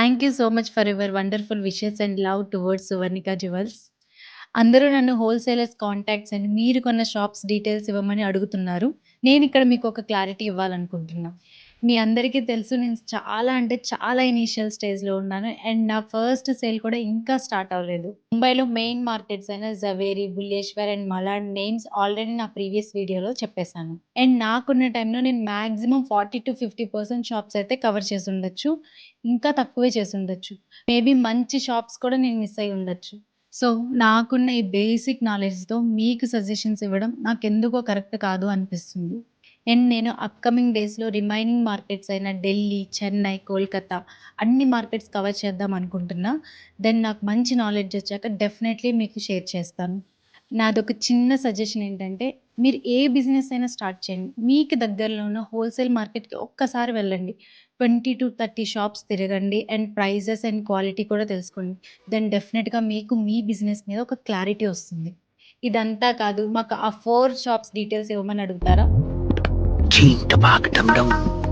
Thank you so much for your wonderful wishes and love towards Suvarnika jewels. అందరూ నన్ను wholesalers contacts and మీరు కొన్న shops details ఇవ్వమని అడుగుతున్నారు. నేనిక్కడ మీకొక క్లారిటీ ఇవ్వాలనుకుంటున్నా. మీ అందరికీ తెలుసు నేను చాలా అంటే చాలా ఇనీషియల్ స్టేజ్‌లో ఉన్నాను. అండ్ నా ఫస్ట్ సేల్ కూడా ఇంకా స్టార్ట్ అవ్వలేదు. ముంబైలో మెయిన్ మార్కెట్స్ అయిన Zaveri, Bhuleshwar and Malad names already నా ప్రీవియస్ వీడియోలో చెప్పేసాను. అండ్ నాకున్న టైంలో నేను మాక్సిమం 40-50% షాప్స్ అయితే కవర్ చేసుండొచ్చు. ఇంకా తక్కువే చేసుండొచ్చు. మేబీ మంచి షాప్స్ కూడా నేను మిస్ అయ్యి ఉండొచ్చు. సో, నాకున్న ఈ బేసిక్ నాలెడ్జ్‌తో మీకు సజెషన్స్ ఇవ్వడం నాకెందుకో కరెక్ట్ కాదు అనిపిస్తుంది. అండ్ నేను అప్‌కమింగ్ డేస్‌లో రిమైనింగ్ మార్కెట్స్ అయిన ఢిల్లీ, చెన్నై, కోల్‌కతా అన్ని మార్కెట్స్ కవర్ చేద్దాం అనుకుంటున్నా. దెన్ నాకు మంచి నాలెడ్జ్ వచ్చాక డెఫినైట్‌లీ మీకు షేర్ చేస్తాను. నాదొక చిన్న సజెషన్ ఏంటంటే, మీరు ఏ బిజినెస్ అయినా స్టార్ట్ చేయండి. మీకు దగ్గరలో ఉన్న హోల్‌సేల్ మార్కెట్‌కి ఒక్కసారి వెళ్ళండి. 20-30 షాప్స్ తిరగండి అండ్ ప్రైజెస్ అండ్ క్వాలిటీ కూడా తెలుసుకోండి. దెన్ డెఫినిట్‌గా మీకు మీ బిజినెస్ మీద ఒక క్లారిటీ వస్తుంది. ఇదంతా కాదు మాకు ఆ 4 షాప్స్ డీటెయిల్స్ ఇవ్వమని అడుగుతారా? Ching tabak dum dum.